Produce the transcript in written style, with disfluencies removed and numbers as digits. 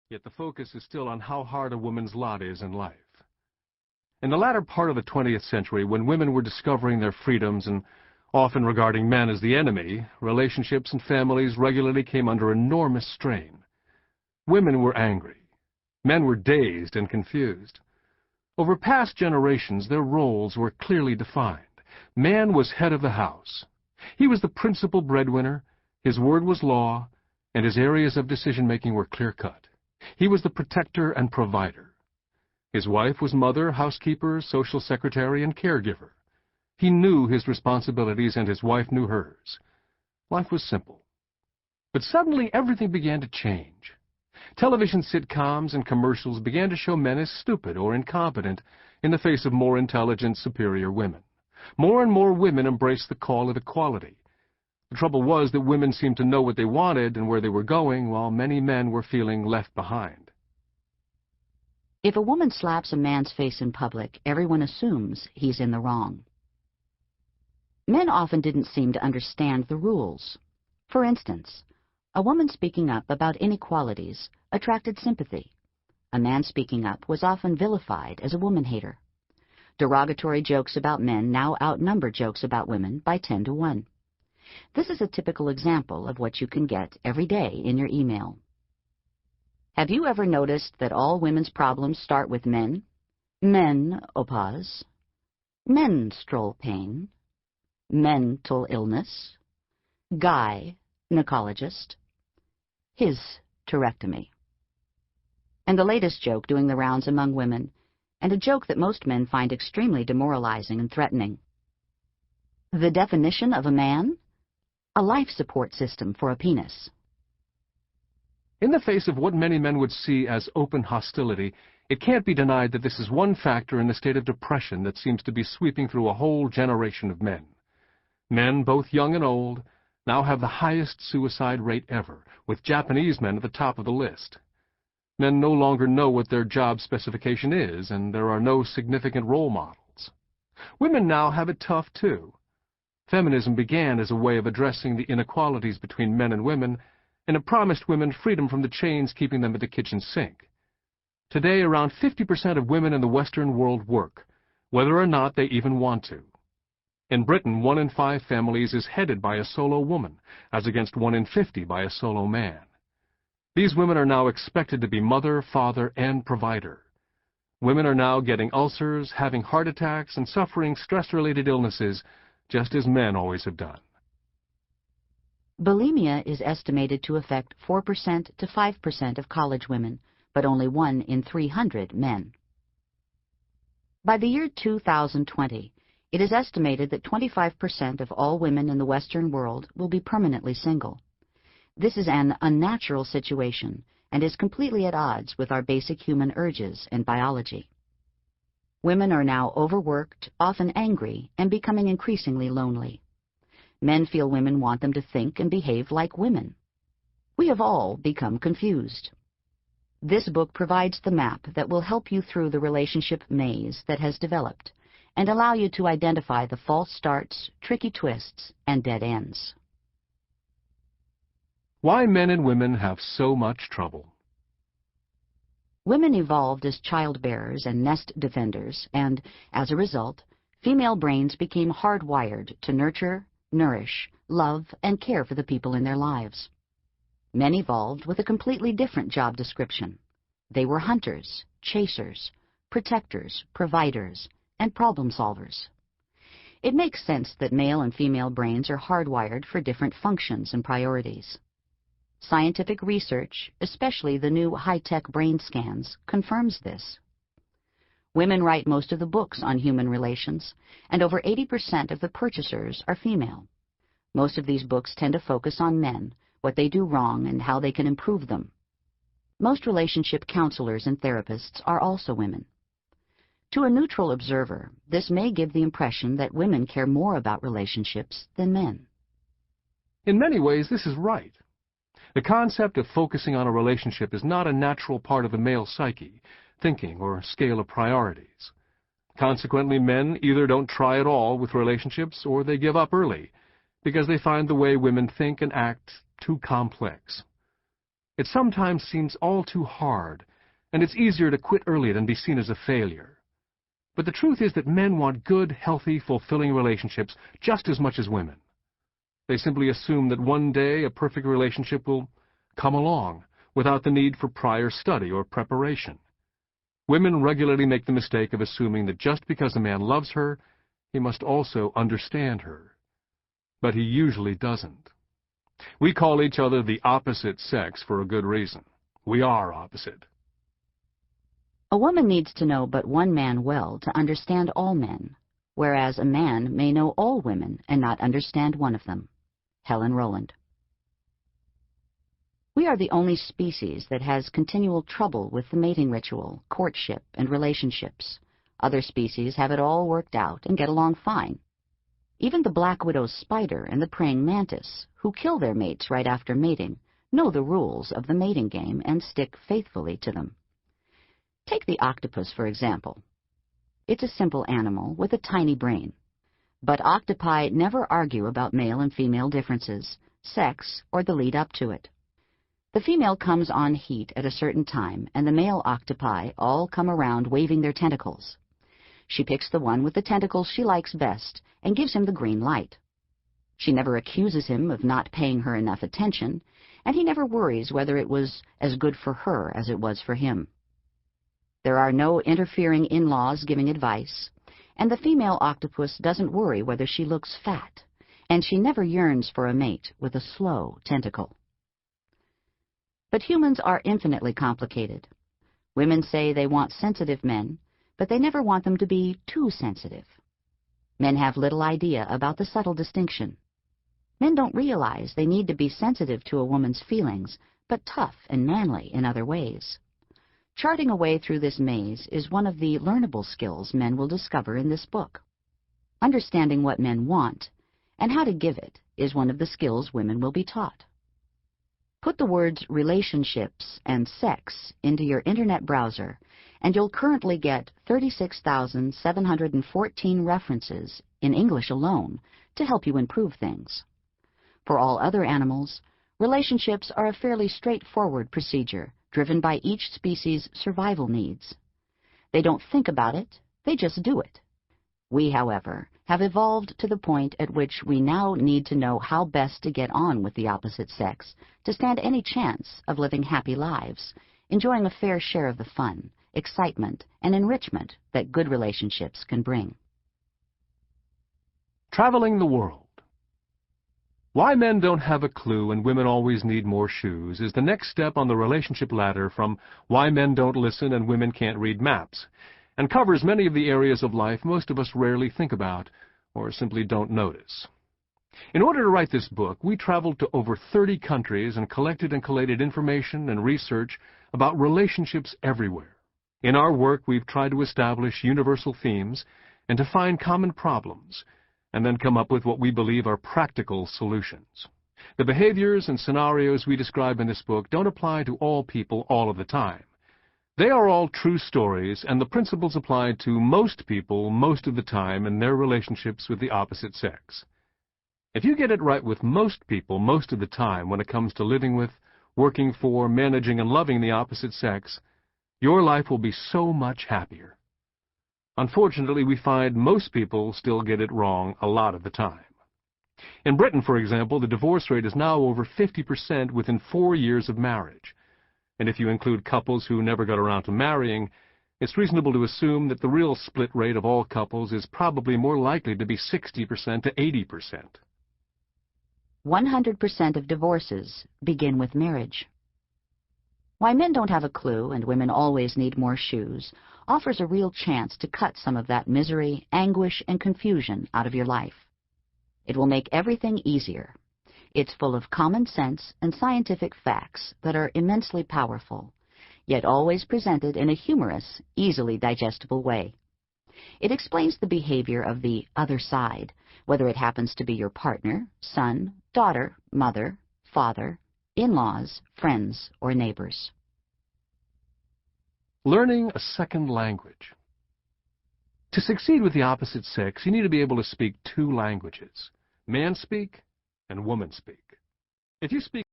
Yet the focus is still on how hard a woman's lot is in life. In the latter part of the 20th century, when women were discovering their freedoms and often regarding men as the enemy, relationships and families regularly came under enormous strain. Women were angry. Men were dazed and confused. Over past generations, their roles were clearly defined. Man was head of the house. He was the principal breadwinner, his word was law, and his areas of decision-making were clear-cut. He was the protector and provider. His wife was mother, housekeeper, social secretary, and caregiver. He knew his responsibilities, and his wife knew hers. Life was simple. But suddenly everything began to change. Television sitcoms and commercials began to show men as stupid or incompetent in the face of more intelligent, superior women. More and more women embraced the call of equality. The trouble was that women seemed to know what they wanted and where they were going, while many men were feeling left behind. If a woman slaps a man's face in public, everyone assumes he's in the wrong. Men often didn't seem to understand the rules. For instance, a woman speaking up about inequalities attracted sympathy. A man speaking up was often vilified as a woman-hater. Derogatory jokes about men now outnumber jokes about women by 10 to 1. This is a typical example of what you can get every day in your email. Have you ever noticed that all women's problems start with men? Menopause, menstrual pain, mental illness, gynecologist, hysterectomy. And the latest joke doing the rounds among women, and a joke that most men find extremely demoralizing and threatening. The definition of a man? A life support system for a penis. In the face of what many men would see as open hostility, it can't be denied that this is one factor in the state of depression that seems to be sweeping through a whole generation of men. Men, both young and old, now have the highest suicide rate ever, with Japanese men at the top of the list. Men no longer know what their job specification is, and there are no significant role models. Women now have it tough, too. Feminism began as a way of addressing the inequalities between men and women, and it promised women freedom from the chains keeping them at the kitchen sink. Today, around 50% of women in the Western world work, whether or not they even want to. In Britain, 1 in 5 families is headed by a solo woman, as against 1 in 50 by a solo man. These women are now expected to be mother, father, and provider. Women are now getting ulcers, having heart attacks, and suffering stress-related illnesses, just as men always have done. Bulimia is estimated to affect 4% to 5% of college women, but only 1 in 300 men. By the year 2020, it is estimated that 25% of all women in the Western world will be permanently single. This is an unnatural situation and is completely at odds with our basic human urges and biology. Women are now overworked, often angry, and becoming increasingly lonely. Men feel women want them to think and behave like women. We have all become confused. This book provides the map that will help you through the relationship maze that has developed and allow you to identify the false starts, tricky twists, and dead ends. Why men and women have so much trouble. Women evolved as childbearers and nest defenders, and, as a result, female brains became hardwired to nurture, nourish, love, and care for the people in their lives. Men evolved with a completely different job description. They were hunters, chasers, protectors, providers, and problem solvers. It makes sense that male and female brains are hardwired for different functions and priorities. Scientific research, especially the new high-tech brain scans, confirms this. Women write most of the books on human relations, and over 80% of the purchasers are female. Most of these books tend to focus on men, what they do wrong, and how they can improve them. Most relationship counselors and therapists are also women. To a neutral observer, this may give the impression that women care more about relationships than men. In many ways, this is right. The concept of focusing on a relationship is not a natural part of the male psyche, thinking, or scale of priorities. Consequently, men either don't try at all with relationships or they give up early because they find the way women think and act too complex. It sometimes seems all too hard, and it's easier to quit early than be seen as a failure. But the truth is that men want good, healthy, fulfilling relationships just as much as women. They simply assume that one day a perfect relationship will come along without the need for prior study or preparation. Women regularly make the mistake of assuming that just because a man loves her, he must also understand her. But he usually doesn't. We call each other the opposite sex for a good reason. We are opposite. A woman needs to know but one man well to understand all men, whereas a man may know all women and not understand one of them. Helen Rowland. We are the only species that has continual trouble with the mating ritual, courtship, and relationships. Other species have it all worked out and get along fine. Even the black widow spider and the praying mantis, who kill their mates right after mating, know the rules of the mating game and stick faithfully to them. Take the octopus, for example. It's a simple animal with a tiny brain. But octopi never argue about male and female differences, sex, or the lead up to it. The female comes on heat at a certain time, and the male octopi all come around waving their tentacles. She picks the one with the tentacles she likes best and gives him the green light. She never accuses him of not paying her enough attention, and he never worries whether it was as good for her as it was for him. There are no interfering in-laws giving advice, and the female octopus doesn't worry whether she looks fat, and she never yearns for a mate with a slow tentacle. But humans are infinitely complicated. Women say they want sensitive men, but they never want them to be too sensitive. Men have little idea about the subtle distinction. Men don't realize they need to be sensitive to a woman's feelings, but tough and manly in other ways. Charting a way through this maze is one of the learnable skills men will discover in this book. Understanding what men want and how to give it is one of the skills women will be taught. Put the words relationships and sex into your internet browser, and you'll currently get 36,714 references in English alone to help you improve things. For all other animals, relationships are a fairly straightforward procedure driven by each species' survival needs. They don't think about it, they just do it. We, however, have evolved to the point at which we now need to know how best to get on with the opposite sex to stand any chance of living happy lives, enjoying a fair share of the fun, excitement, and enrichment that good relationships can bring. Traveling the world. Why Men Don't Have a Clue and Women Always Need More Shoes is the next step on the relationship ladder from Why Men Don't Listen and Women Can't Read Maps, and covers many of the areas of life most of us rarely think about or simply don't notice. In order to write this book, we traveled to over 30 countries and collected and collated information and research about relationships everywhere. In our work, we've tried to establish universal themes and to find common problems, and then come up with what we believe are practical solutions. The behaviors and scenarios we describe in this book don't apply to all people all of the time. They are all true stories, and the principles apply to most people most of the time in their relationships with the opposite sex. If you get it right with most people most of the time when it comes to living with, working for, managing, and loving the opposite sex, your life will be so much happier. Unfortunately, we find most people still get it wrong a lot of the time. In Britain, for example, the divorce rate is now over 50% within 4 years of marriage. And if you include couples who never got around to marrying, it's reasonable to assume that the real split rate of all couples is probably more likely to be 60% to 80%. 100% of divorces begin with marriage. Why Men Don't Have a Clue and Women Always Need More Shoes offers a real chance to cut some of that misery, anguish, and confusion out of your life. It will make everything easier. It's full of common sense and scientific facts that are immensely powerful, yet always presented in a humorous, easily digestible way. It explains the behavior of the other side, whether it happens to be your partner, son, daughter, mother, father, in-laws, friends, or neighbors. Learning a second language. To succeed with the opposite sex, you need to be able to speak 2 languages, man speak and woman speak. If you speak